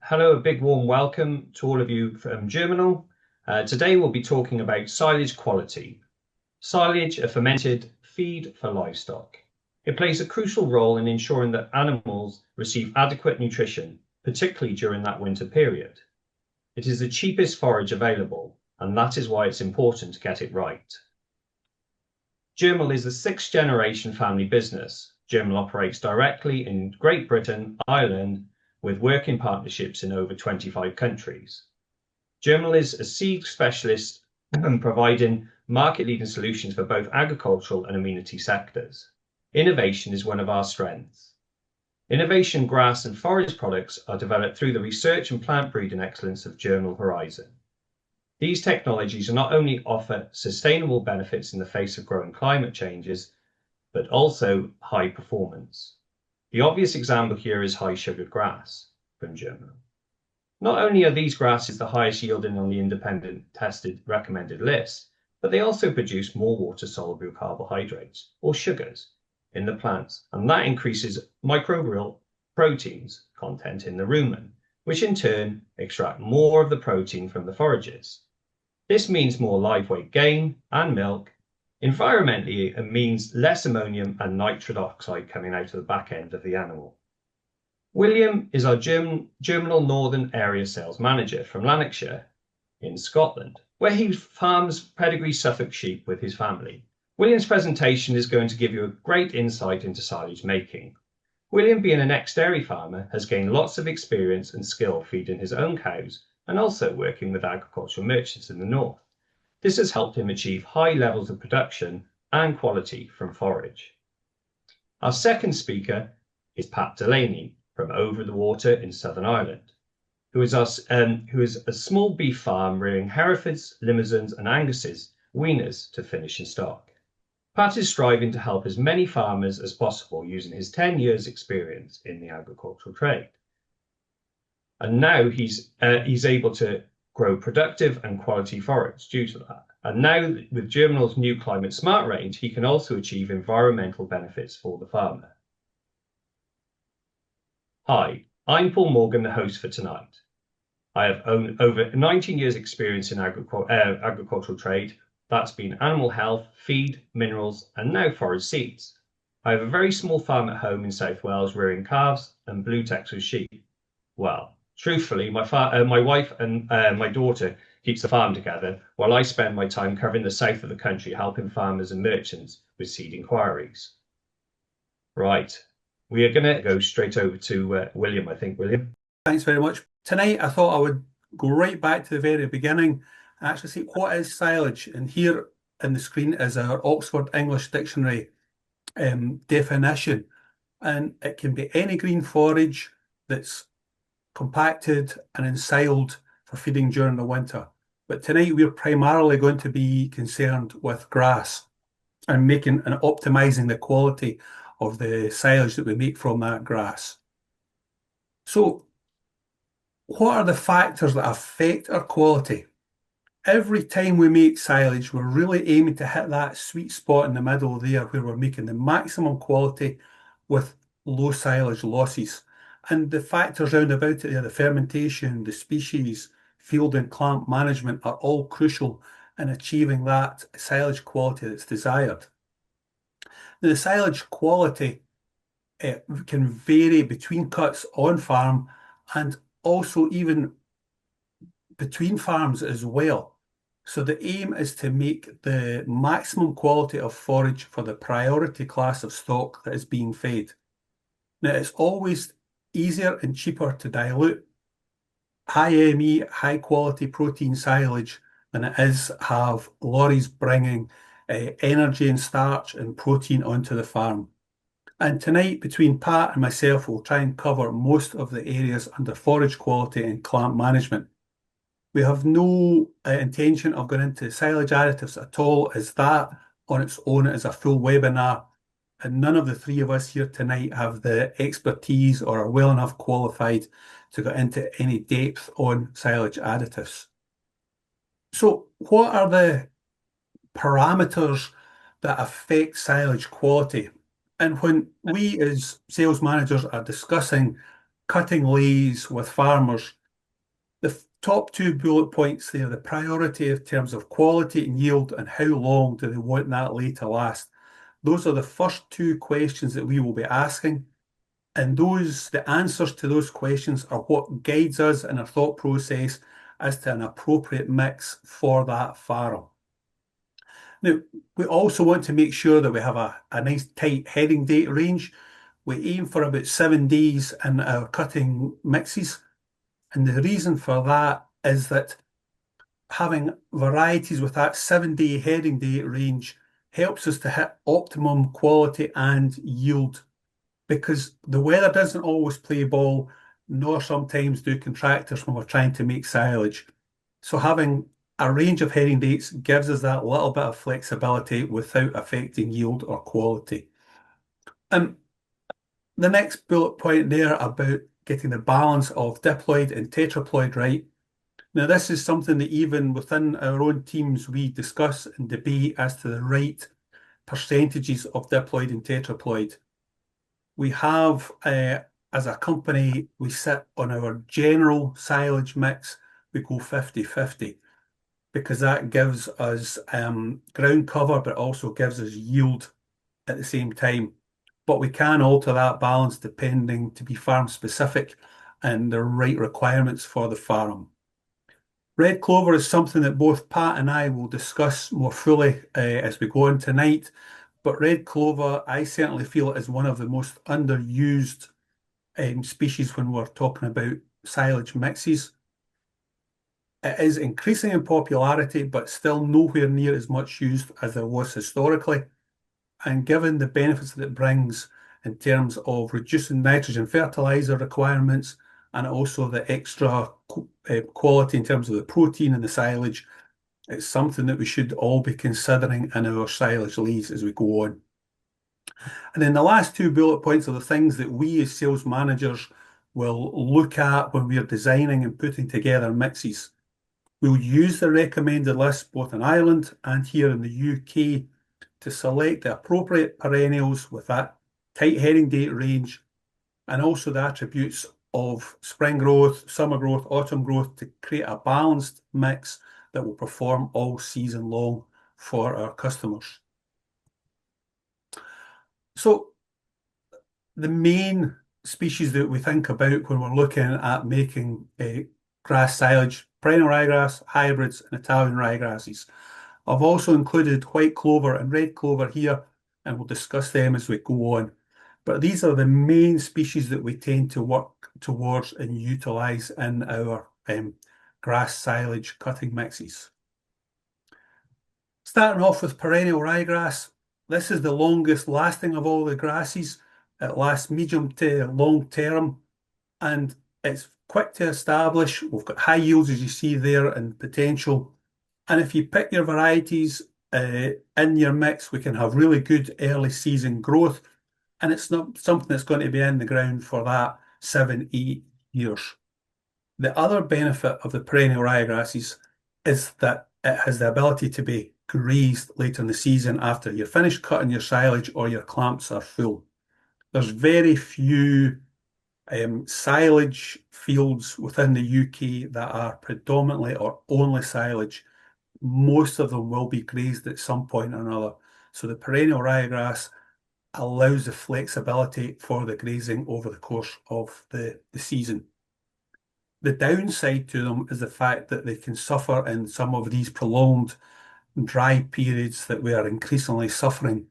Hello, a big warm welcome to all of you from Germinal. Today we'll be talking about silage quality. Silage, a fermented feed for livestock. It plays a crucial role in ensuring that animals receive adequate nutrition, particularly during that winter period. It is the cheapest forage available, and that is why it's important to get it right. Germinal is the sixth generation family business. Germinal operates directly in Great Britain, Ireland, with working partnerships in over 25 countries. Germinal is a seed specialist providing market-leading solutions for both agricultural and amenity sectors. Innovation is one of our strengths. Innovation grass and forage products are developed through the research and plant breeding excellence of Germinal Horizon. These technologies not only offer sustainable benefits in the face of growing climate changes, but also high performance. The obvious example here is high sugared grass from Germinal. Not only are these grasses the highest yielding on the independent tested recommended list, but they also produce more water-soluble carbohydrates, or sugars, in the plants, and that increases microbial proteins content in the rumen, which in turn extract more of the protein from the forages. This means more live weight gain and milk. Environmentally, it means less ammonium and nitrous oxide coming out of the back end of the animal. William is our Germinal Northern Area Sales Manager from Lanarkshire in Scotland, where he farms pedigree Suffolk sheep with his family. William's presentation is going to give you a great insight into silage making. William, being an ex-dairy farmer, has gained lots of experience and skill feeding his own cows and also working with agricultural merchants in the north. This has helped him achieve high levels of production and quality from forage. Our second speaker is Pat Delaney from Over the Water in Southern Ireland, who is a small beef farm rearing Herefords, Limousins and Angus's weaners to finish in stock. Pat is striving to help as many farmers as possible using his 10 years experience in the agricultural trade. And now he's able to grow productive and quality forage due to that. And now with Germinal's new Climate Smart range, he can also achieve environmental benefits for the farmer. Hi, I'm Paul Morgan, the host for tonight. I have over 19 years experience in agricultural trade. That's been animal health, feed, minerals, and now forage seeds. I have a very small farm at home in South Wales rearing calves and blue Texas sheep. Well, truthfully, my wife and my daughter keeps the farm together, while I spend my time covering the south of the country helping farmers and merchants with seed inquiries. Right, we are going to go straight over to William, I think. William? Thanks very much. Tonight, I thought I would go right back to the very beginning and actually see what is silage. And here in the screen is our Oxford English Dictionary definition. And it can be any green forage that's compacted and ensiled for feeding during the winter. But tonight we're primarily going to be concerned with grass and making and optimizing the quality of the silage that we make from that grass. So what are the factors that affect our quality? Every time we make silage, we're really aiming to hit that sweet spot in the middle there where we're making the maximum quality with low silage losses. And the factors round about it there, the fermentation, the species, field and plant management are all crucial in achieving that silage quality that's desired. Now, the silage quality can vary between cuts on farm and also even between farms as well. So the aim is to make the maximum quality of forage for the priority class of stock that is being fed. Now, it's always easier and cheaper to dilute high ME, high quality protein silage than it is have lorries bringing energy and starch and protein onto the farm. And tonight, between Pat and myself, we'll try and cover most of the areas under forage quality and plant management. We have no intention of going into silage additives at all, as that on its own is a full webinar. And none of the three of us here tonight have the expertise or are well enough qualified to go into any depth on silage additives. So what are the parameters that affect silage quality? And when we as sales managers are discussing cutting lays with farmers. The top two bullet points there, the priority in terms of quality and yield and how long do they want that lay to last. Those are the first two questions that we will be asking. And the answers to those questions are what guides us in our thought process as to an appropriate mix for that farm. Now, we also want to make sure that we have a nice tight heading date range. We aim for about 7 days in our cutting mixes. And the reason for that is that having varieties with that 7-day heading date range helps us to hit optimum quality and yield, because the weather doesn't always play ball, nor sometimes do contractors when we're trying to make silage. So having a range of heading dates gives us that little bit of flexibility without affecting yield or quality. The next bullet point there about getting the balance of diploid and tetraploid right. Now, this is something that even within our own teams we discuss and debate as to the right percentages of diploid and tetraploid. We have, as a company, we sit on our general silage mix, we go 50-50, because that gives us ground cover, but also gives us yield at the same time. But we can alter that balance depending to be farm specific and the right requirements for the farm. Red clover is something that both Pat and I will discuss more fully as we go on tonight. But red clover, I certainly feel, is one of the most underused species when we're talking about silage mixes. It is increasing in popularity, but still nowhere near as much used as there was historically. And given the benefits that it brings in terms of reducing nitrogen fertilizer requirements and also the extra quality in terms of the protein in the silage, it's something that we should all be considering in our silage lays as we go on. And then the last two bullet points are the things that we as sales managers will look at when we're designing and putting together mixes. We'll use the recommended list both in Ireland and here in the UK to select the appropriate perennials with that tight heading date range and also the attributes of spring growth, summer growth, autumn growth to create a balanced mix that will perform all season long for our customers. So the main species that we think about when we're looking at making grass silage, perennial ryegrass, hybrids, and Italian ryegrasses. I've also included white clover and red clover here, and we'll discuss them as we go on. But these are the main species that we tend to work towards and utilise in our grass silage cutting mixes. Starting off with perennial ryegrass, this is the longest lasting of all the grasses. It lasts medium to long term, and it's quick to establish. We've got high yields, as you see there, and potential. And if you pick your varieties in your mix, we can have really good early season growth. And it's not something that's going to be in the ground for that 7-8 years. The other benefit of the perennial ryegrasses is that it has the ability to be grazed later in the season after you're finished cutting your silage or your clamps are full. There's very few silage fields within the UK that are predominantly or only silage. Most of them will be grazed at some point or another. So the perennial ryegrass allows the flexibility for the grazing over the course of the season. The downside to them is the fact that they can suffer in some of these prolonged dry periods that we are increasingly suffering.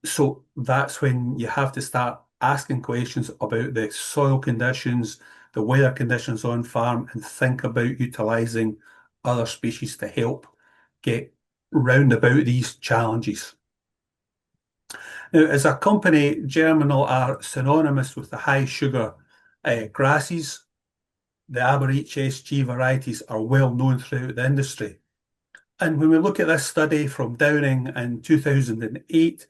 So that's when you have to start asking questions about the soil conditions, the weather conditions on farm, and think about utilising other species to help get round about these challenges. Now, as a company, Germinal are synonymous with the high sugar grasses. The Aber HSG varieties are well known throughout the industry. And when we look at this study from Downing in 2008,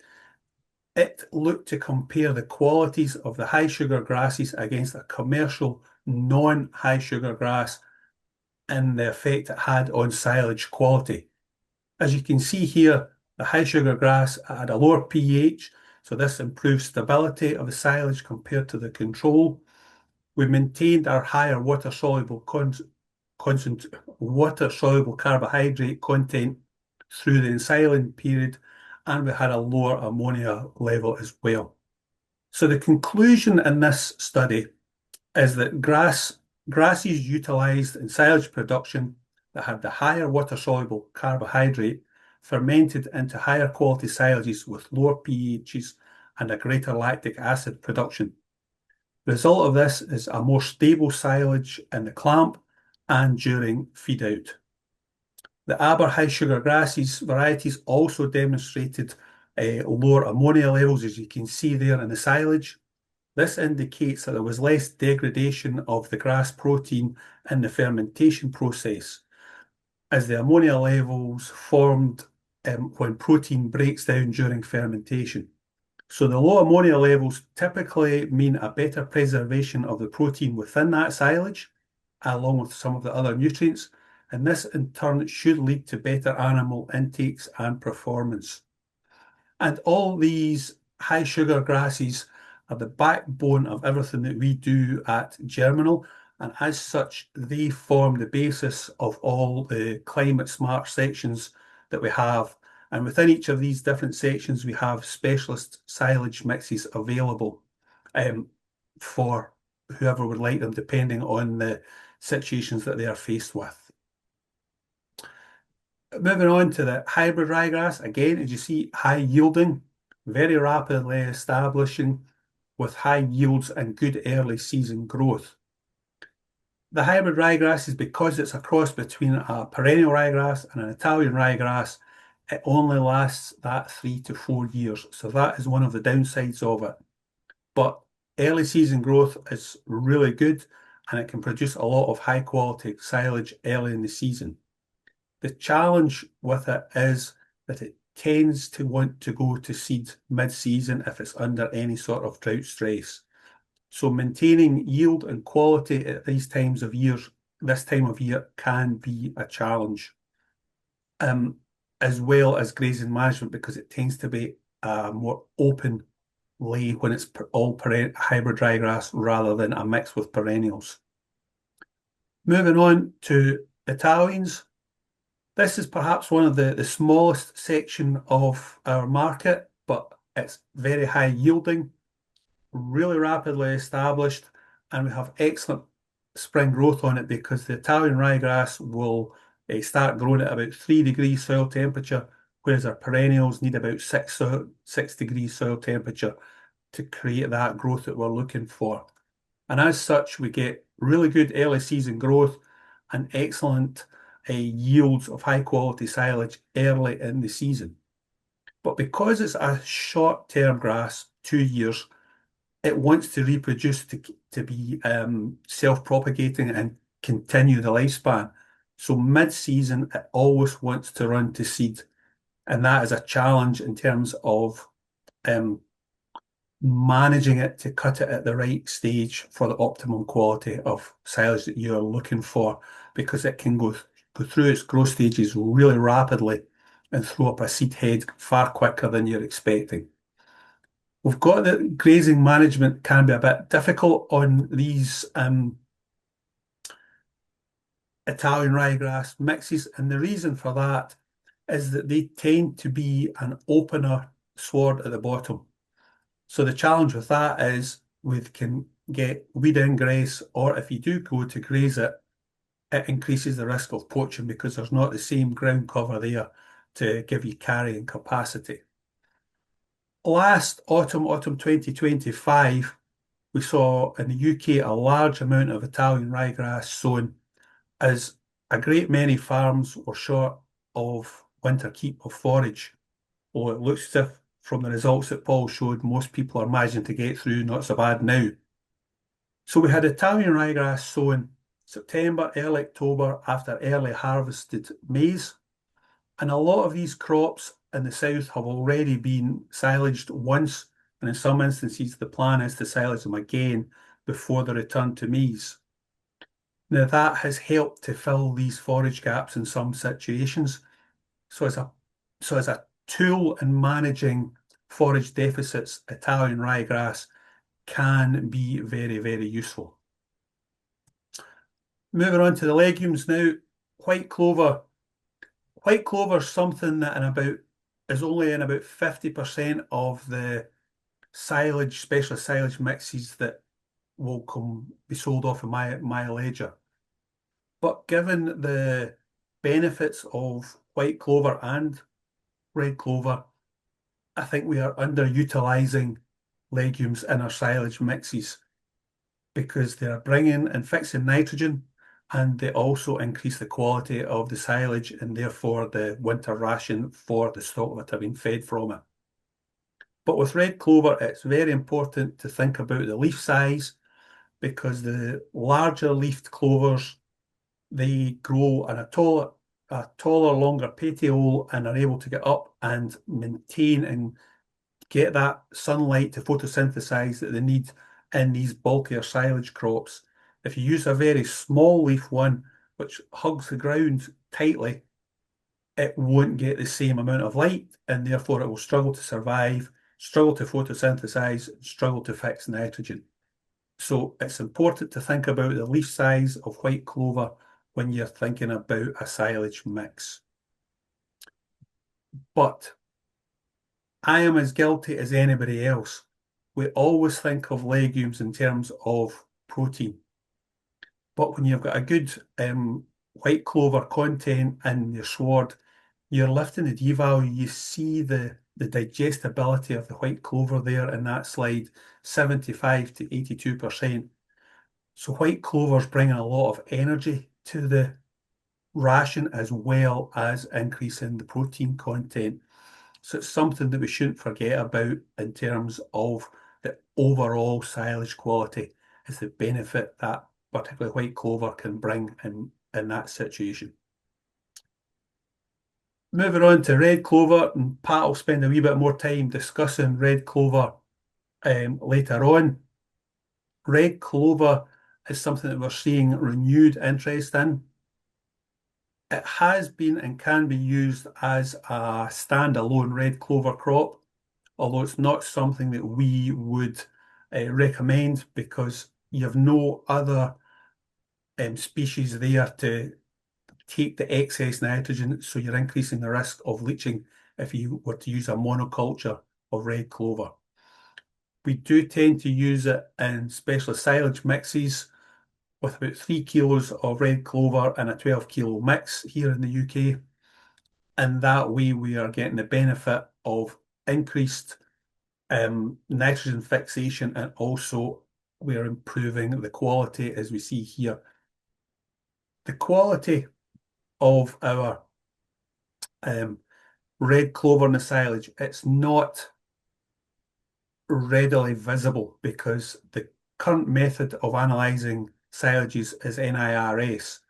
it looked to compare the qualities of the high sugar grasses against a commercial non-high sugar grass and the effect it had on silage quality. As you can see here, the high sugar grass had a lower pH, so this improves stability of the silage compared to the control. We maintained our higher water-soluble carbohydrate content through the ensiling period, and we had a lower ammonia level as well. So the conclusion in this study is that grasses utilised in silage production that had the higher water-soluble carbohydrate fermented into higher quality silages with lower pHs and a greater lactic acid production. The result of this is a more stable silage in the clamp and during feed out. The Aber high sugar grasses varieties also demonstrated lower ammonia levels, as you can see there in the silage. This indicates that there was less degradation of the grass protein in the fermentation process, as the ammonia levels formed when protein breaks down during fermentation. So the low ammonia levels typically mean a better preservation of the protein within that silage, along with some of the other nutrients, and this in turn should lead to better animal intakes and performance. And all these high sugar grasses are the backbone of everything that we do at Germinal, and as such, they form the basis of all the climate smart sections that we have. And within each of these different sections, we have specialist silage mixes available for whoever would like them, depending on the situations that they are faced with. Moving on to the hybrid ryegrass, again, as you see, high yielding, very rapidly establishing with high yields and good early season growth. The hybrid ryegrass is because it's a cross between a perennial ryegrass and an Italian ryegrass. It only lasts that 3 to 4 years. So that is one of the downsides of it. But early season growth is really good, and it can produce a lot of high quality silage early in the season. The challenge with it is that it tends to want to go to seed mid-season if it's under any sort of drought stress. So maintaining yield and quality at this time of year can be a challenge, as well as grazing management, because it tends to be a more open lay when it's all hybrid ryegrass rather than a mix with perennials. Moving on to Italians. This is perhaps one of the smallest section of our market, but it's very high yielding, really rapidly established, and we have excellent spring growth on it because the Italian ryegrass will start growing at about 3 degrees soil temperature, whereas our perennials need about 6 degrees soil temperature to create that growth that we're looking for. And as such, we get really good early season growth and excellent yields of high quality silage early in the season. But because it's a short-term grass, 2 years, it wants to reproduce to be self-propagating and continue the lifespan. So mid-season, it always wants to run to seed. And that is a challenge in terms of managing it to cut it at the right stage for the optimum quality of silage that you're looking for, because it can go through its growth stages really rapidly and throw up a seed head far quicker than you're expecting. We've got that grazing management can be a bit difficult on these Italian ryegrass mixes, and the reason for that is that they tend to be an opener sward at the bottom. So the challenge with that is we can get weed ingress, or if you do go to graze it, it increases the risk of poaching because there's not the same ground cover there to give you carrying capacity. Last autumn 2025, we saw in the UK a large amount of Italian ryegrass sown, as a great many farms were short of winter keep of forage. Well, it looks as if from the results that Paul showed, most people are managing to get through, not so bad now. So we had Italian ryegrass sown September, early October, after early harvested maize. And a lot of these crops in the south have already been silaged once, and in some instances the plan is to silage them again before the return to maize. Now that has helped to fill these forage gaps in some situations. So as a tool in managing forage deficits, Italian ryegrass can be very, very useful. Moving on to the legumes now. White clover. White clover is something that is only in about 50% of the silage, specialist silage mixes that will be sold off in my ledger. But given the benefits of white clover and red clover, I think we are underutilizing legumes in our silage mixes because they are bringing and fixing nitrogen, and they also increase the quality of the silage and therefore the winter ration for the stock that are being fed from it. But with red clover, it's very important to think about the leaf size because the larger leafed clovers, they grow in a taller, longer petiole and are able to get up and maintain and get that sunlight to photosynthesize that they need in these bulkier silage crops. If you use a very small leaf one, which hugs the ground tightly, it won't get the same amount of light and therefore it will struggle to survive, struggle to photosynthesize, struggle to fix nitrogen. So it's important to think about the leaf size of white clover when you're thinking about a silage mix. But I am as guilty as anybody else. We always think of legumes in terms of protein. But when you've got a good white clover content in your sward, you're lifting the D value. You see the digestibility of the white clover there in that slide, 75 to 82%. So white clover's bringing a lot of energy to the ration as well as increasing the protein content. So it's something that we shouldn't forget about in terms of the overall silage quality, is the benefit that particularly white clover can bring in that situation. Moving on to red clover, and Pat will spend a wee bit more time discussing red clover later on. Red clover is something that we're seeing renewed interest in. It has been and can be used as a standalone red clover crop, although it's not something that we would recommend because you have no other species there to take the excess nitrogen, so you're increasing the risk of leaching if you were to use a monoculture of red clover. We do tend to use it in specialist silage mixes with about 3 kilos of red clover in a 12 kilo mix here in the UK. And that way we are getting the benefit of increased nitrogen fixation, and also we are improving the quality as we see here. The quality of our red clover in the silage, it's not readily visible because the current method of analysing silages is NIRS,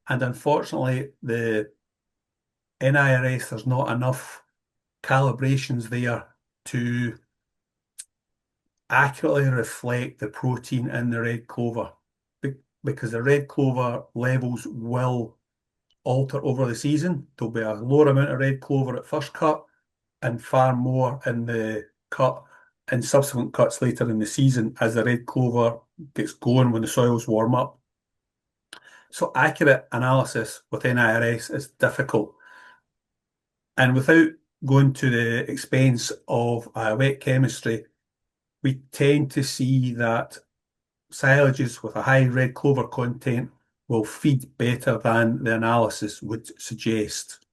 and unfortunately the NIRS, there's not enough calibrations there to accurately reflect the protein in the red clover, because the red clover levels will alter over the season. There'll be a lower amount of red clover at first cut and far more in the cut and subsequent cuts later in the season as the red clover gets going when the soils warm up. So accurate analysis with NIRS is difficult. And without going to the expense of wet chemistry, we tend to see that silages with a high red clover content will feed better than the analysis would suggest.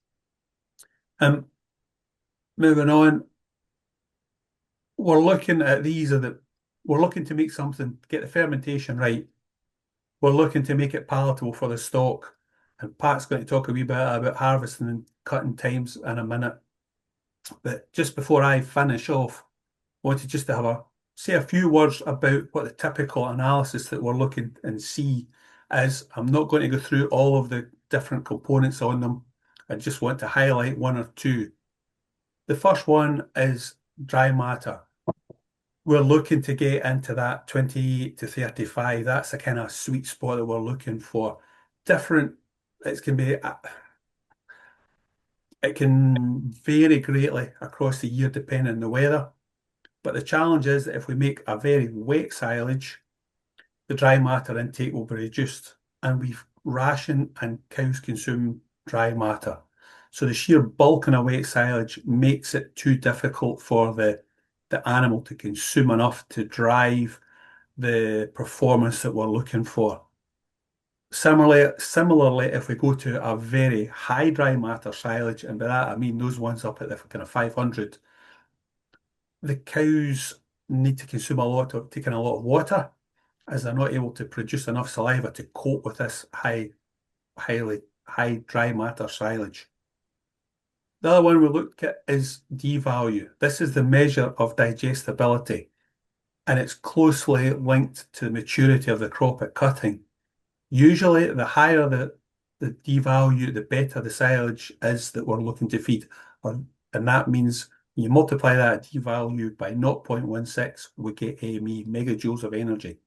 Moving on, we're looking at we're looking to make something, get the fermentation right. We're looking to make it palatable for the stock. And Pat's going to talk a wee bit about harvesting and cutting times in a minute. But just before I finish off, I wanted just to say a few words about what the typical analysis that we're looking and see is. I'm not going to go through all of the different components on them. I just want to highlight one or two. The first one is dry matter. We're looking to get into that 28 to 35. That's the kind of sweet spot that we're looking for. It can vary greatly across the year depending on the weather. But the challenge is that if we make a very wet silage, the dry matter intake will be reduced. And we've ration and cows consume dry matter. So the sheer bulking of wet silage makes it too difficult for the animal to consume enough to drive the performance that we're looking for. Similarly, if we go to a very high dry matter silage, and by that I mean those ones up at the kind of 500, the cows need to consume take in a lot of water, as they're not able to produce enough saliva to cope with this high dry matter silage. The other one we look at is D value. This is the measure of digestibility, and it's closely linked to the maturity of the crop at cutting. Usually, the higher the D value, the better the silage is that we're looking to feed. And that means you multiply that D value by 0.16, we get AME, megajoules of energy.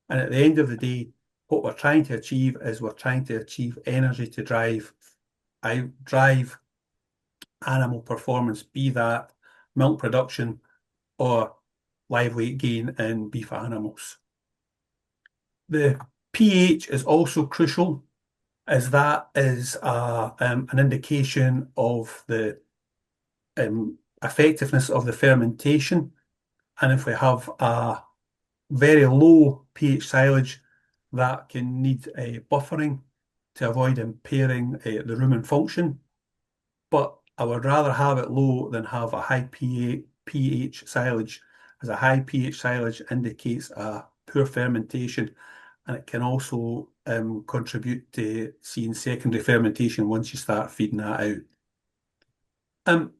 And at the end of the day, what we're trying to achieve is we're trying to achieve energy to drive animal performance, be that milk production or live weight gain in beef animals. The pH is also crucial, as that is an indication of the effectiveness of the fermentation. And if we have a very low pH silage, that can need a buffering to avoid impairing the rumen function. But I would rather have it low than have a high pH silage, as a high pH silage indicates a poor fermentation, and it can also contribute to seeing secondary fermentation once you start feeding that out.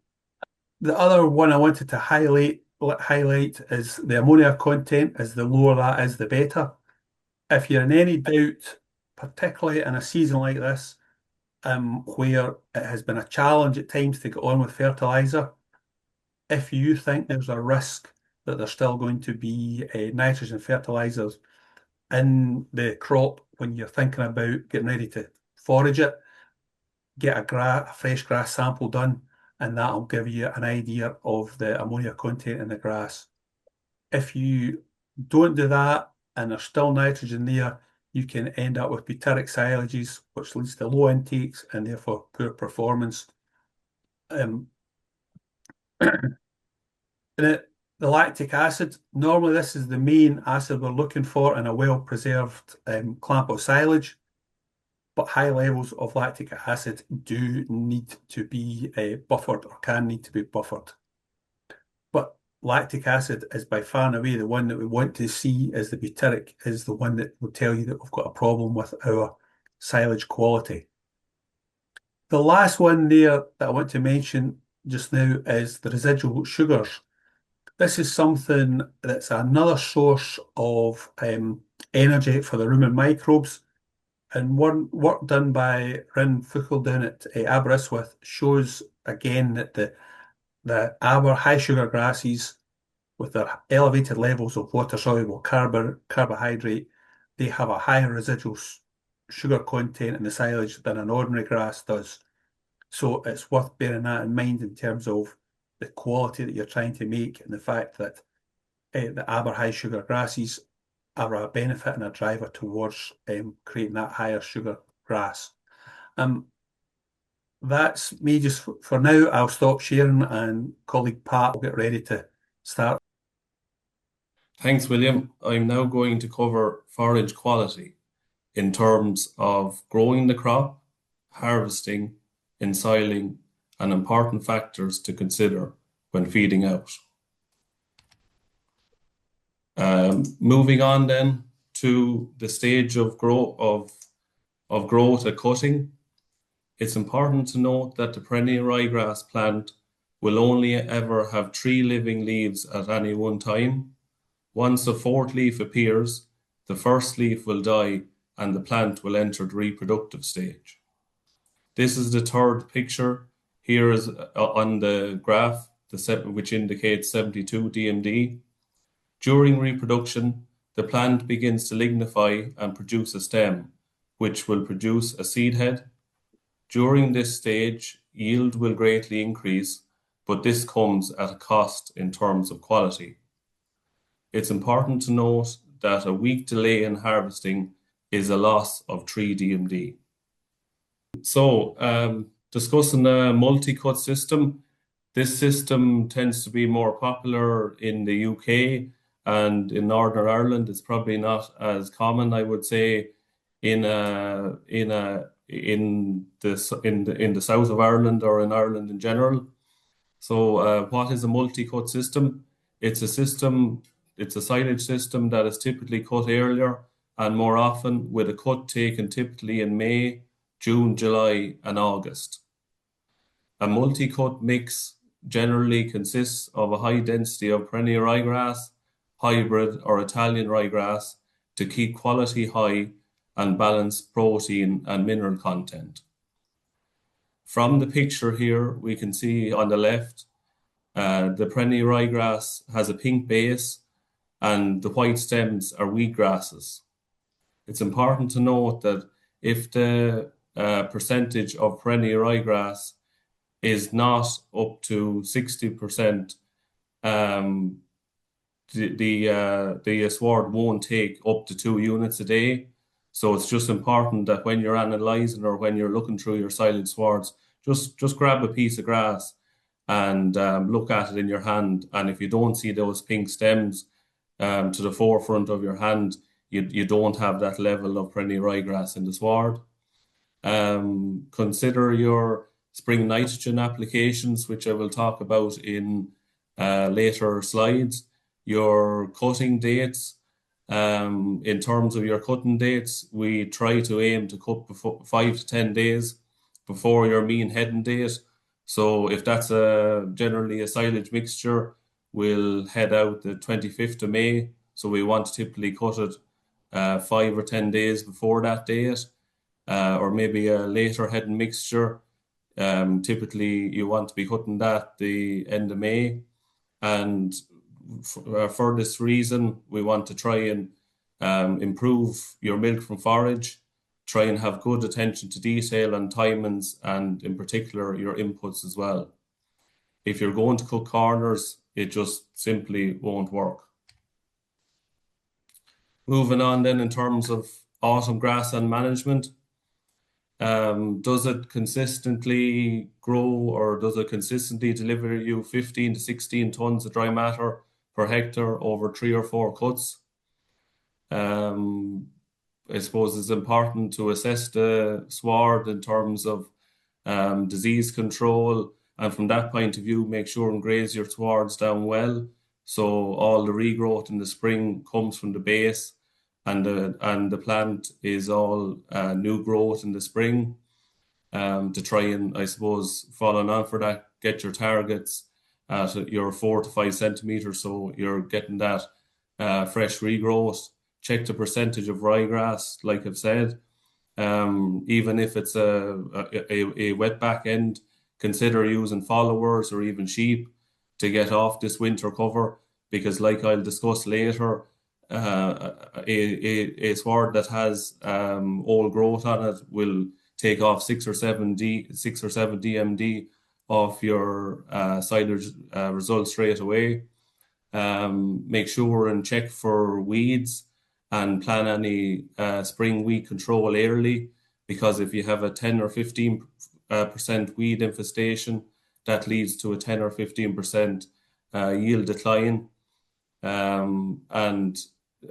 The other one I wanted to highlight is the ammonia content. As the lower that is, the better. If you're in any doubt, particularly in a season like this, where it has been a challenge at times to get on with fertilizer, if you think there's a risk that there's still going to be nitrogen fertilizers in the crop when you're thinking about getting ready to forage it, get a fresh grass sample done, and that'll give you an idea of the ammonia content in the grass. If you don't do that and there's still nitrogen there, you can end up with butyric silages, which leads to low intakes and therefore poor performance. The lactic acid, normally this is the main acid we're looking for in a well-preserved clamp of silage, but high levels of lactic acid do need to be buffered, or can need to be buffered. But lactic acid is by far and away the one that we want to see, as the butyric is the one that will tell you that we've got a problem with our silage quality. The last one there that I want to mention just now is the residual sugars. This is something that's another source of energy for the rumen microbes. And work done by Rin Fuchel down at Aberystwyth shows again that the Aber high sugar grasses, with their elevated levels of water-soluble carbohydrate, they have a higher residual sugar content in the silage than an ordinary grass does. So it's worth bearing that in mind in terms of the quality that you're trying to make, and the fact that the Aber high sugar grasses are a benefit and a driver towards creating that higher sugar grass. That's me just for now. I'll stop sharing, and colleague Pat will get ready to start. Thanks, William. I'm now going to cover forage quality in terms of growing the crop, harvesting, ensiling, and important factors to consider when feeding out. Moving on then to the stage of growth at cutting, it's important to note that the perennial ryegrass plant will only ever have 3 living leaves at any one time. Once a 4th leaf appears, the first leaf will die and the plant will enter the reproductive stage. This is the 3rd picture. Here is on the graph, which indicates 72 DMD. During reproduction, the plant begins to lignify and produce a stem, which will produce a seed head. During this stage, yield will greatly increase, but this comes at a cost in terms of quality. It's important to note that a weak delay in harvesting is a loss of 3 DMD. So, discussing a multi-cut system, this system tends to be more popular in the UK, and in Northern Ireland it's probably not as common, I would say, in the south of Ireland or in Ireland in general. So, what is a multi-cut system? It's a silage system that is typically cut earlier and more often, with a cut taken typically in May, June, July, and August. A multi-cut mix generally consists of a high density of perennial ryegrass, hybrid or Italian ryegrass to keep quality high and balance protein and mineral content. From the picture here, we can see on the left, the perennial ryegrass has a pink base and the white stems are wheatgrasses. It's important to note that if the percentage of perennial ryegrass is not up to 60%, the sward won't take up to 2 units a day. So it's just important that when you're analysing or when you're looking through your silage swards, just grab a piece of grass and look at it in your hand. And if you don't see those pink stems to the forefront of your hand, you don't have that level of perennial ryegrass in the sward. Consider your spring nitrogen applications, which I will talk about in later slides. Your cutting dates. In terms of your cutting dates, we try to aim to cut before 5 to 10 days before your mean heading date. So if that's generally a silage mixture, we'll head out the 25th of May. So we want to typically cut it 5 or 10 days before that date, or maybe a later heading mixture. Typically, you want to be cutting that the end of May. And for this reason, we want to try and improve your milk from forage, try and have good attention to detail and timings, and in particular, your inputs as well. If you're going to cut corners, it just simply won't work. Moving on then in terms of autumn grassland management. Does it consistently grow, or does it consistently deliver you 15 to 16 tons of dry matter per hectare over 3 or 4 cuts? I suppose it's important to assess the sward in terms of disease control, and from that point of view, make sure and graze your swards down well, so all the regrowth in the spring comes from the base, and the plant is all new growth in the spring. To try and, I suppose, following on for that, get your targets at your 4 to 5 centimeters, so you're getting that fresh regrowth. Check the percentage of ryegrass, like I've said. Even if it's a wet back end, consider using followers or even sheep to get off this winter cover, because like I'll discuss later, a sward that has old growth on it will take off 6 or 7 DMD off your silage results straight away. Make sure and check for weeds and plan any spring weed control early, because if you have a 10 or 15% weed infestation, that leads to a 10 or 15% yield decline. And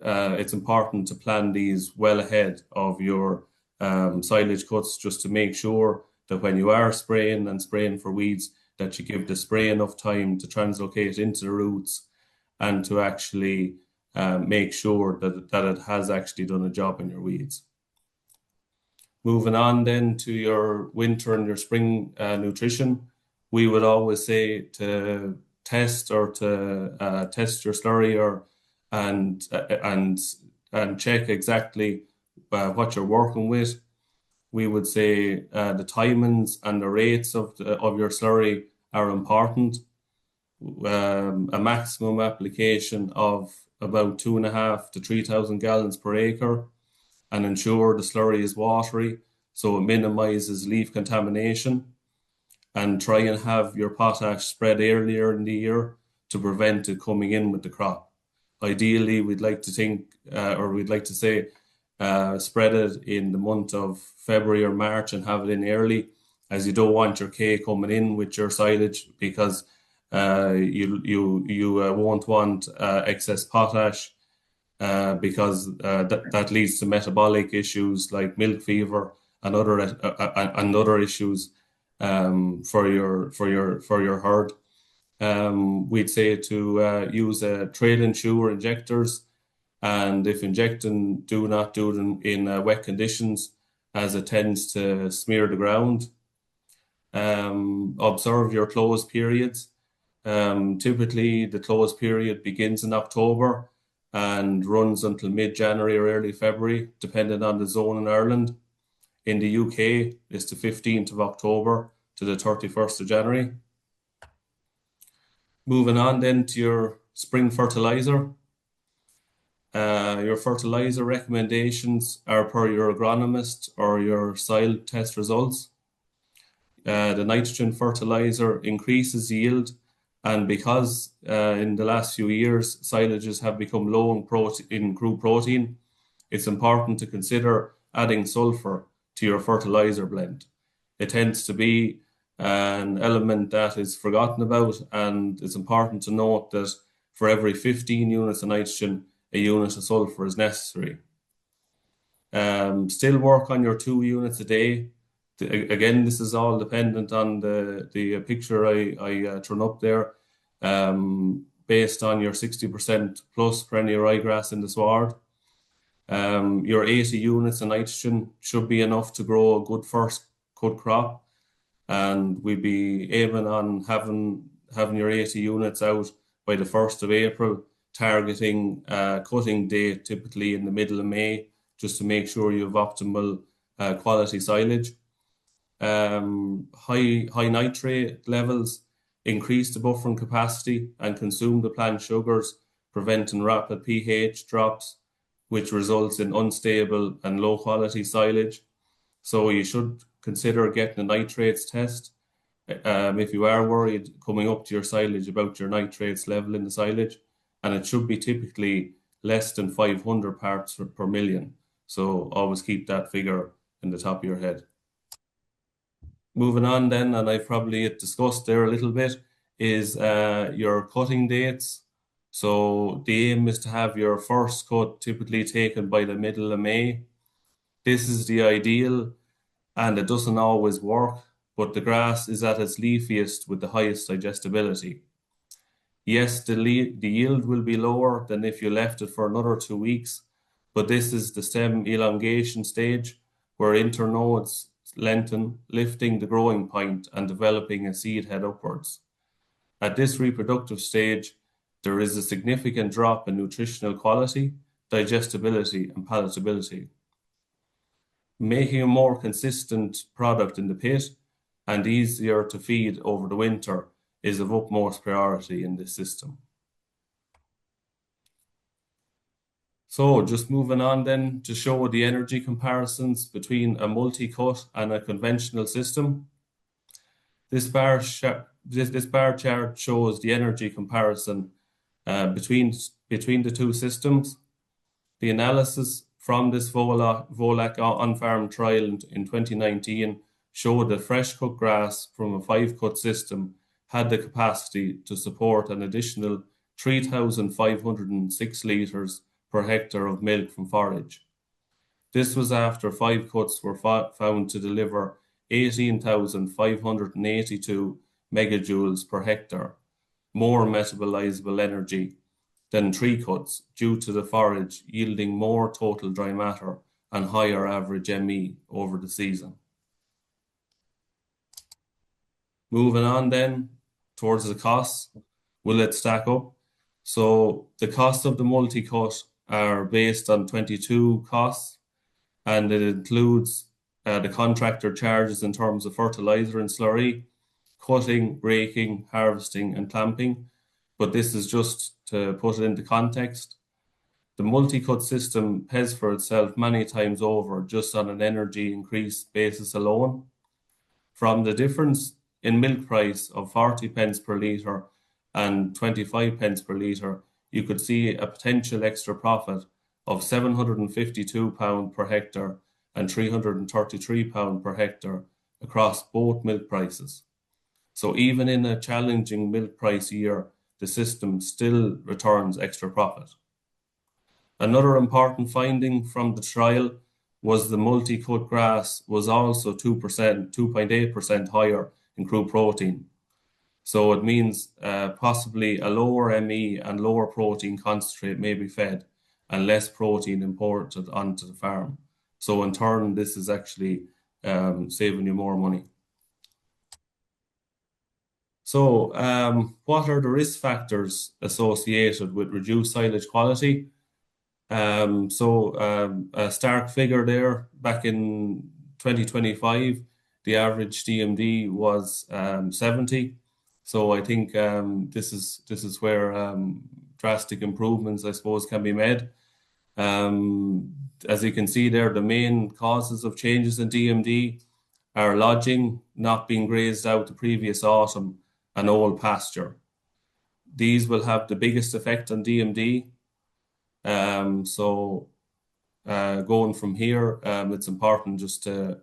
it's important to plan these well ahead of your silage cuts, just to make sure that when you are spraying for weeds, that you give the spray enough time to translocate into the roots and to actually make sure that it has actually done a job in your weeds. Moving on then to your winter and your spring nutrition, we would always say to test your slurry and check exactly what you're working with. We would say the timings and the rates of your slurry are important. A maximum application of about 2.5 to 3,000 gallons per acre, and ensure the slurry is watery so it minimizes leaf contamination, and try and have your potash spread earlier in the year to prevent it coming in with the crop. Ideally, we'd like to say spread it in the month of February or March and have it in early, as you don't want your K coming in with your silage, because you won't want excess potash, because that leads to metabolic issues like milk fever and other issues for your herd. We'd say to use trailing shoe injectors, and if injecting, do not do them in wet conditions, as it tends to smear the ground. Observe your close periods. Typically, the close period begins in October and runs until mid-January or early February, depending on the zone in Ireland. In the UK, it's the 15th of October to the 31st of January. Moving on then to your spring fertilizer. Your fertilizer recommendations are per your agronomist or your soil test results. The nitrogen fertilizer increases yield, and because in the last few years silages have become low in crude protein, it's important to consider adding sulfur to your fertilizer blend. It tends to be an element that is forgotten about, and it's important to note that for every 15 units of nitrogen, a unit of sulfur is necessary. Still work on your 2 units a day. Again, this is all dependent on the picture I thrown up there, based on your 60% plus perennial ryegrass in the sward. Your 80 units of nitrogen should be enough to grow a good first cut crop, and we'd be aiming on having your 80 units out by the 1st of April, targeting cutting date typically in the middle of May, just to make sure you have optimal quality silage. High nitrate levels increase the buffering capacity and consume the plant sugars, preventing rapid pH drops, which results in unstable and low quality silage. So you should consider getting a nitrates test if you are worried coming up to your silage about your nitrates level in the silage, and it should be typically less than 500 parts per million. So always keep that figure in the top of your head. Moving on then, and I've probably discussed there a little bit, is your cutting dates. So the aim is to have your first cut typically taken by the middle of May. This is the ideal, and it doesn't always work, but the grass is at its leafiest with the highest digestibility. Yes, the yield will be lower than if you left it for another 2 weeks, but this is the stem elongation stage, where internodes lengthen, lifting the growing point and developing a seed head upwards. At this reproductive stage, there is a significant drop in nutritional quality, digestibility, and palatability. Making a more consistent product in the pit and easier to feed over the winter is of utmost priority in this system. So just moving on then to show the energy comparisons between a multi-cut and a conventional system. This bar chart shows the energy comparison between the two systems. The analysis from this Volac on-farm trial in 2019 showed that fresh cut grass from a 5-cut system had the capacity to support an additional 3,506 litres per hectare of milk from forage. This was after 5 cuts were found to deliver 18,582 megajoules per hectare, more metabolizable energy than 3 cuts, due to the forage yielding more total dry matter and higher average ME over the season. Moving on then towards the costs, will it stack up? So the costs of the multi-cut are based on 22 costs, and it includes the contractor charges in terms of fertilizer and slurry, cutting, raking, harvesting, and clamping. But this is just to put it into context. The multi-cut system pays for itself many times over just on an energy increase basis alone. From the difference in milk price of 40 pence per litre and 25 pence per litre, you could see a potential extra profit of £752 per hectare and £333 per hectare across both milk prices. So even in a challenging milk price year, the system still returns extra profit. Another important finding from the trial was the multi-cut grass was also 2.8% higher in crude protein. So it means possibly a lower ME and lower protein concentrate may be fed and less protein imported onto the farm. So in turn, this is actually saving you more money. So what are the risk factors associated with reduced silage quality? A stark figure there, back in 2025, the average DMD was 70. So I think this is where drastic improvements, I suppose, can be made. As you can see there, the main causes of changes in DMD are lodging, not being grazed out the previous autumn, and old pasture. These will have the biggest effect on DMD. Going from here, it's important just to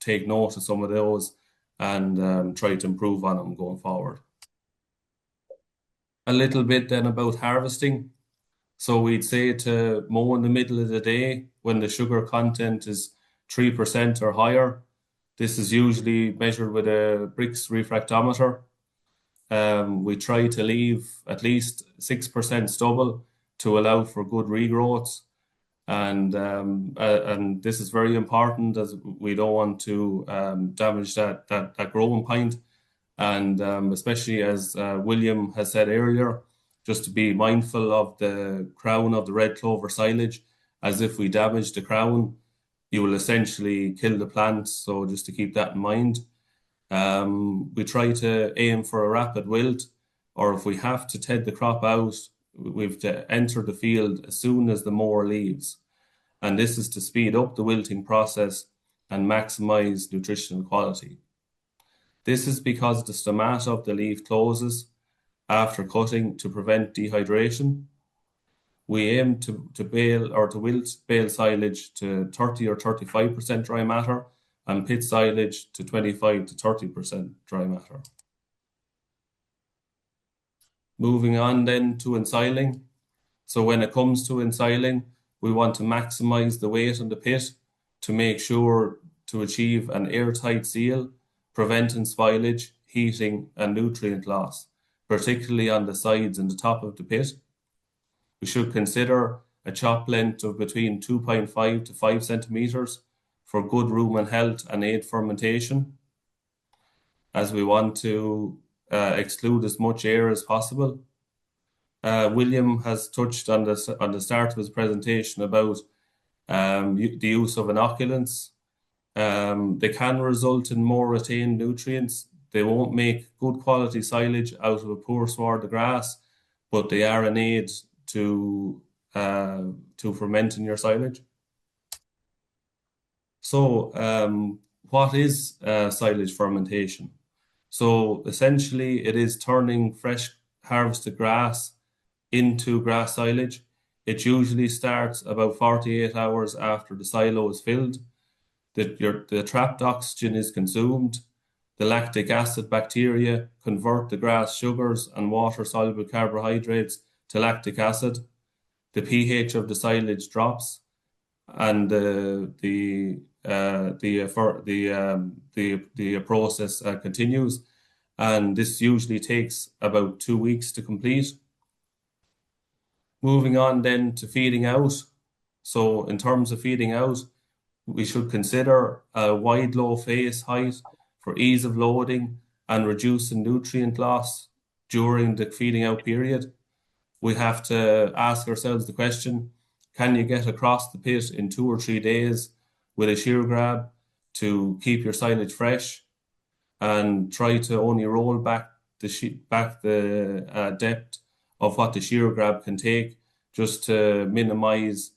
take note of some of those and try to improve on them going forward. A little bit then about harvesting. So we'd say to mow in the middle of the day when the sugar content is 3% or higher. This is usually measured with a Brix refractometer. We try to leave at least 6% stubble to allow for good regrowths. And this is very important, as we don't want to damage that growing point. And especially as William has said earlier, just to be mindful of the crown of the red clover silage, as if we damage the crown, you will essentially kill the plant. So just to keep that in mind. We try to aim for a rapid wilt, or if we have to ted the crop out, we've to enter the field as soon as the mower leaves. And this is to speed up the wilting process and maximize nutritional quality. This is because the stomata of the leaf closes after cutting to prevent dehydration. We aim to bale or to wilt bale silage to 30 or 35% dry matter and pit silage to 25 to 30% dry matter. Moving on then to ensiling. So when it comes to ensiling, we want to maximize the weight on the pit to make sure to achieve an airtight seal, preventing spoilage, heating and nutrient loss, particularly on the sides and the top of the pit. We should consider a chop length of between 2.5 to 5 centimeters for good rumen health and aid fermentation, as we want to exclude as much air as possible. William has touched on the start of his presentation about the use of inoculants. They can result in more retained nutrients. They won't make good quality silage out of a poor sward of grass, but they are an aid to fermenting your silage. So what is silage fermentation? So essentially it is turning fresh harvested grass into grass silage. It usually starts about 48 hours after the silo is filled. The trapped oxygen is consumed. The lactic acid bacteria convert the grass sugars and water-soluble carbohydrates to lactic acid. The pH of the silage drops, and the process continues, and this usually takes about 2 weeks to complete. Moving on then to feeding out. So in terms of feeding out, we should consider a wide low face height for ease of loading and reducing nutrient loss during the feeding out period. We have to ask ourselves the question, can you get across the pit in 2 or 3 days with a shear grab to keep your silage fresh, and try to only roll back the depth of what the shear grab can take, just to minimize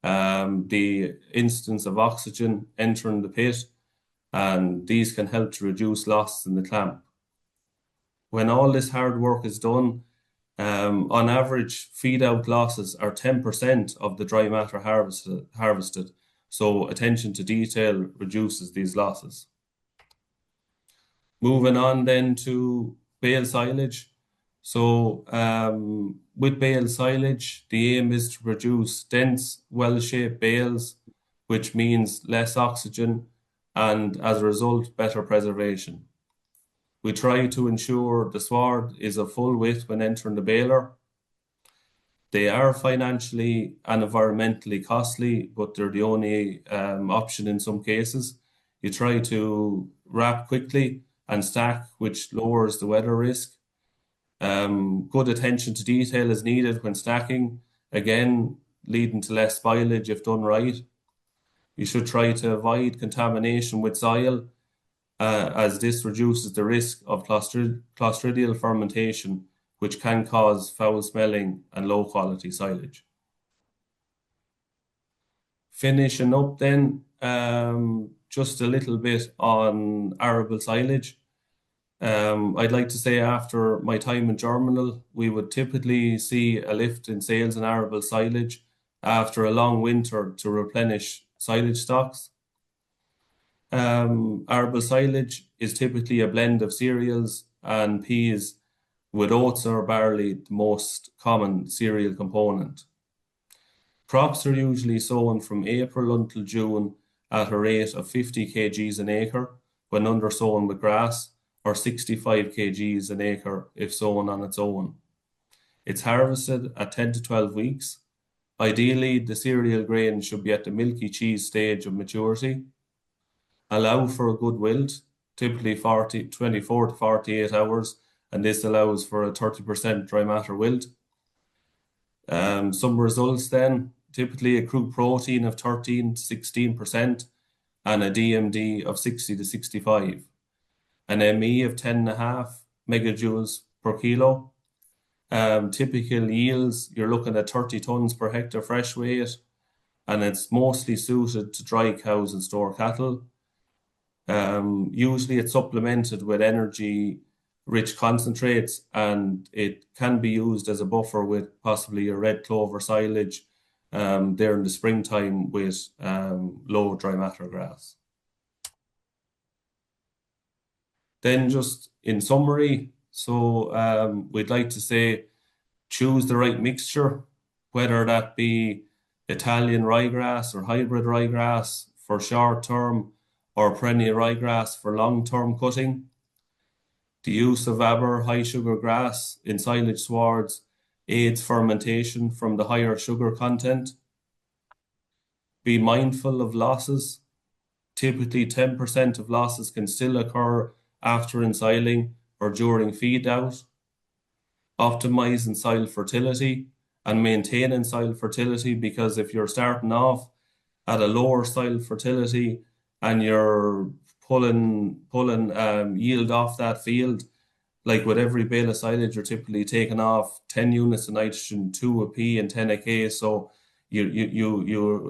the instance of oxygen entering the pit, and these can help to reduce loss in the clamp. When all this hard work is done, On average, feed-out losses are 10% of the dry matter harvested, so attention to detail reduces these losses. Moving on then to bale silage. So with bale silage, the aim is to produce dense, well-shaped bales, which means less oxygen and, as a result, better preservation. We try to ensure the sward is of full width when entering the baler. They are financially and environmentally costly, but they're the only option in some cases. You try to wrap quickly and stack, which lowers the weather risk. Good attention to detail is needed when stacking, again, leading to less spoilage if done right. You should try to avoid contamination with soil, as this reduces the risk of clostridial fermentation, which can cause foul-smelling and low-quality silage. Finishing up then, just a little bit on arable silage. I'd like to say after my time in Germinal, we would typically see a lift in sales in arable silage after a long winter to replenish silage stocks. Arable silage is typically a blend of cereals and peas, with oats or barley the most common cereal component. Crops are usually sown from April until June at a rate of 50 kgs an acre when undersown with grass, or 65 kgs an acre if sown on its own. It's harvested at 10 to 12 weeks. Ideally, the cereal grain should be at the milky cheese stage of maturity. Allow for a good wilt, typically 24 to 48 hours, and this allows for a 30% dry matter wilt. Some results then, typically a crude protein of 13 to 16% and a DMD of 60 to 65. An ME of 10.5 megajoules per kilo. Typical yields, you're looking at 30 tons per hectare fresh weight, and it's mostly suited to dry cows and store cattle. Usually it's supplemented with energy-rich concentrates, and it can be used as a buffer with possibly a red clover silage there in the springtime with low dry matter grass. Then just in summary, so we'd like to say choose the right mixture, whether that be Italian ryegrass or hybrid ryegrass for short-term or perennial ryegrass for long-term cutting. The use of aber high sugar grass in silage swards aids fermentation from the higher sugar content. Be mindful of losses. Typically 10% of losses can still occur after ensiling or during feed out. Optimizing soil fertility and maintaining soil fertility, because if you're starting off at a lower soil fertility and you're pulling yield off that field, like with every bale of silage, you're typically taking off 10 units of nitrogen, 2 a P and 10 a K. So you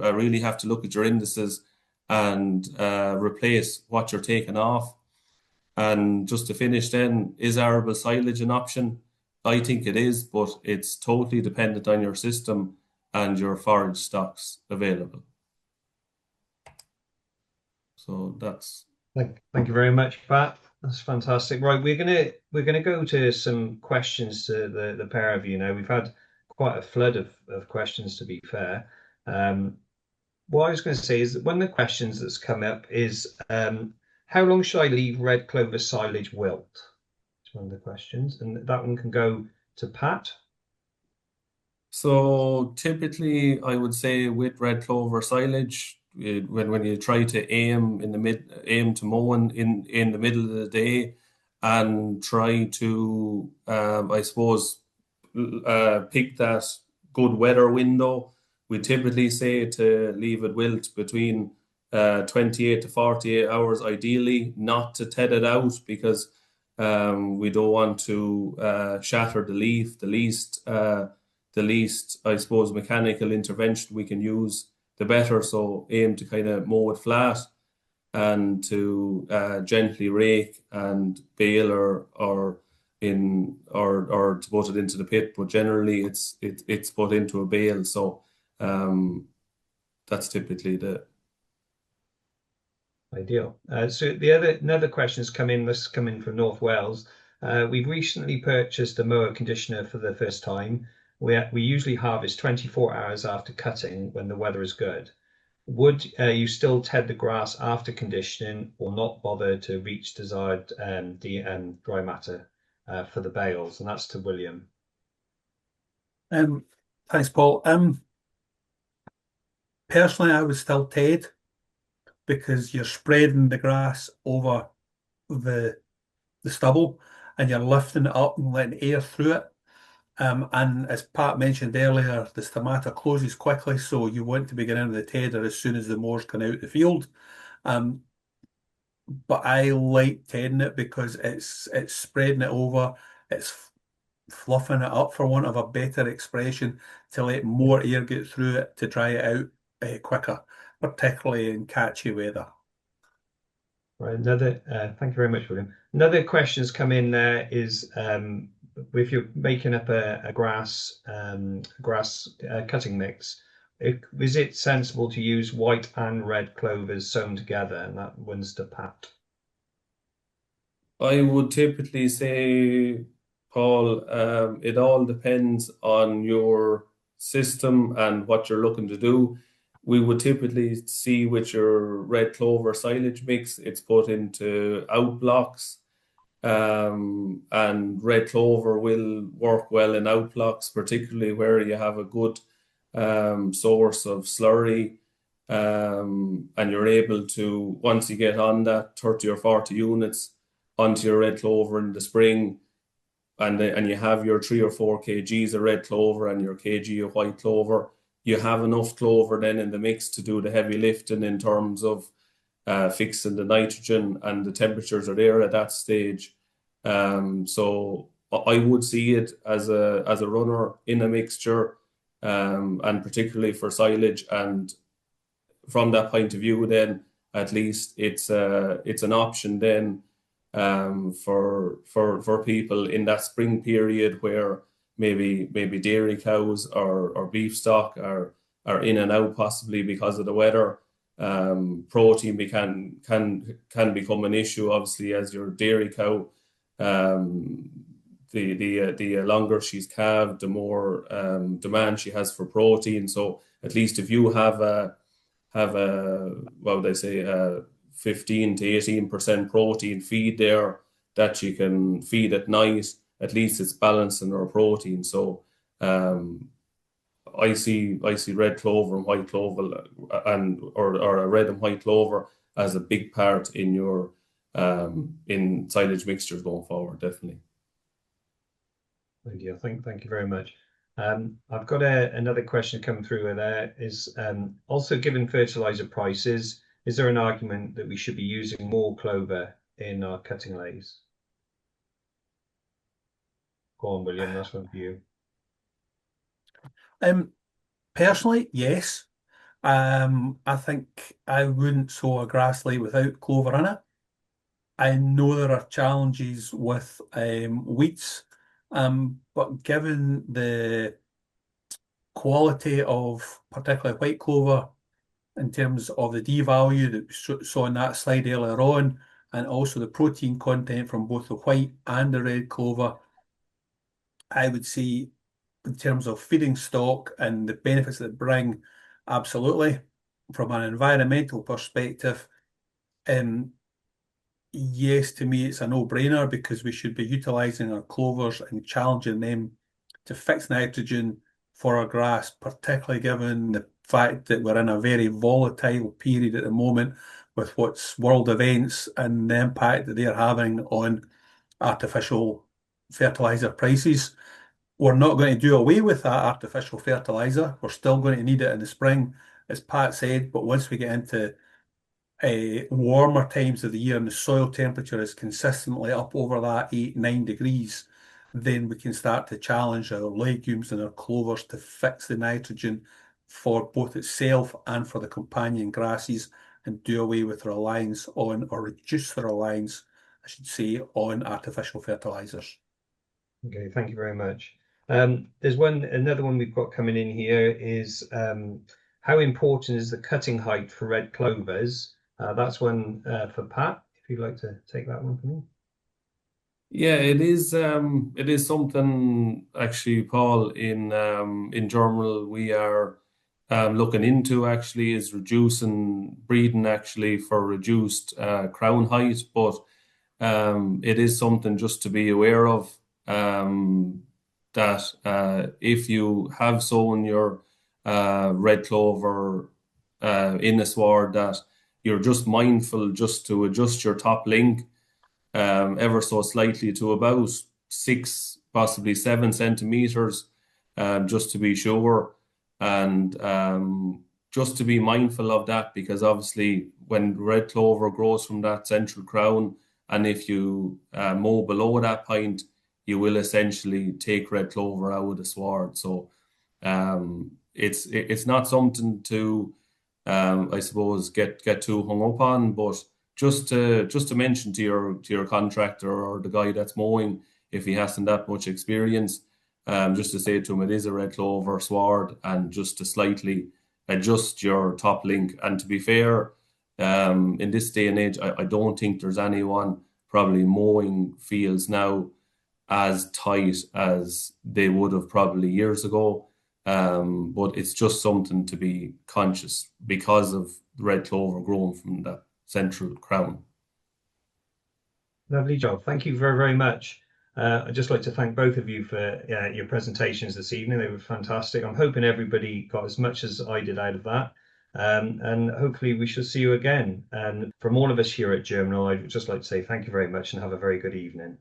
really have to look at your indices and replace what you're taking off. And just to finish then, is arable silage an option? I think it is, but it's totally dependent on your system and your forage stocks available. So that's... Thank you very much, Pat. That's fantastic. Right, we're gonna go to some questions to the pair of you now. We've had quite a flood of questions, to be fair. What I was going to say is that one of the questions that's come up is how long should I leave red clover silage wilt? It's one of the questions, and that one can go to Pat. So typically, I would say with red clover silage, when you try to aim to mowing in the middle of the day, and try to I suppose pick that good weather window, we typically say to leave it wilt between 28 to 48 hours, ideally, not to ted it out, because we don't want to shatter the leaf. The least, I suppose, mechanical intervention we can use, the better. So aim to kind of mow it flat and to gently rake and bale or or to put it into the pit, but generally it's put into a bale. So that's typically the ideal. So another question has come in. This is coming from North Wales. We've recently purchased a mower conditioner for the first time. We usually harvest 24 hours after cutting when the weather is good. Would you still ted the grass after conditioning, or not bother to reach desired dry matter for the bales? And that's to William. Thanks, Paul. Personally, I would still ted, because you're spreading the grass over the stubble and you're lifting it up and letting air through it. And as Pat mentioned earlier, the stomata closes quickly, so you want to be getting into the tedder as soon as the mower's gone out the field. But I like tedding it because it's spreading it over, it's fluffing it up, for want of a better expression, to let more air get through it to dry it out quicker, particularly in catchy weather. Right. Thank you very much, William. Another question has come in there is if you're making up a grass cutting mix, is it sensible to use white and red clovers sewn together? And that one's to Pat. I would typically say, Paul, it all depends on your system and what you're looking to do. We would typically see with your red clover silage mix, it's put into out blocks, and red clover will work well in out blocks, particularly where you have a good source of slurry, and you're able to, once you get on that 30 or 40 units onto your red clover in the spring, and you have your 3 or 4 kgs of red clover and your kg of white clover, you have enough clover then in the mix to do the heavy lifting in terms of fixing the nitrogen, and the temperatures are there at that stage. So I would see it as a runner in a mixture, and particularly for silage. And from that point of view, then at least it's an option then for people in that spring period where maybe dairy cows or beef stock are in and out, possibly because of the weather. Protein can become an issue, obviously, as your dairy cow, the longer she's calved, the more demand she has for protein. So at least if you have a what would I say, 15 to 18% protein feed there that you can feed at night, at least it's balancing our protein. So I see red clover and white clover or a red and white clover as a big part in your in silage mixtures going forward, definitely. Ideal. Thank you very much. I've got another question coming through there is also, given fertilizer prices, is there an argument that we should be using more clover in our cutting lathes? Go on, William, that's one for you. Personally, yes. I think I wouldn't sow a grass lathe without clover in it. I know there are challenges with weeds, but given the quality of particularly white clover in terms of the D value that we saw in that slide earlier on, and also the protein content from both the white and the red clover, I would say in terms of feeding stock and the benefits that bring, absolutely. From an environmental perspective, yes, to me it's a no-brainer, because we should be utilising our clovers and challenging them to fix nitrogen for our grass, particularly given the fact that we're in a very volatile period at the moment with what's world events and the impact that they're having on artificial fertiliser prices. We're not going to do away with that artificial fertiliser. We're still going to need it in the spring, as Pat said, but once we get into warmer times of the year and the soil temperature is consistently up over that 8-9 degrees, then we can start to challenge our legumes and our clovers to fix the nitrogen for both itself and for the companion grasses, and do away with the reliance on, or reduce the reliance, I should say, on artificial fertilisers. Okay, thank you very much. There's another one we've got coming in here is how important is the cutting height for red clovers? That's one for Pat, if you'd like to take that one for me. Yeah, it is something actually, Paul, in Germinal we are looking into actually is reducing breeding actually for reduced crown height, but it is something just to be aware of that if you have sown your red clover in a sward, that you're just mindful just to adjust your top link ever so slightly to about 6, possibly 7 centimeters, just to be sure. And just to be mindful of that, because obviously when red clover grows from that central crown, and if you mow below that point, you will essentially take red clover out of the sward. So it's not something to I suppose get too hung up on, but just to mention to your contractor or the guy that's mowing, if he hasn't that much experience, just to say to him it is a red clover sward, and just to slightly adjust your top link. And to be fair, in this day and age, I don't think there's anyone probably mowing fields now as tight as they would have probably years ago. But it's just something to be conscious because of the red clover growing from that central crown. Lovely job. Thank you very, very much. I'd just like to thank both of you for your presentations this evening. They were fantastic. I'm hoping everybody got as much as I did out of that. And hopefully we shall see you again. And from all of us here at Germinal, I'd just like to say thank you very much and have a very good evening.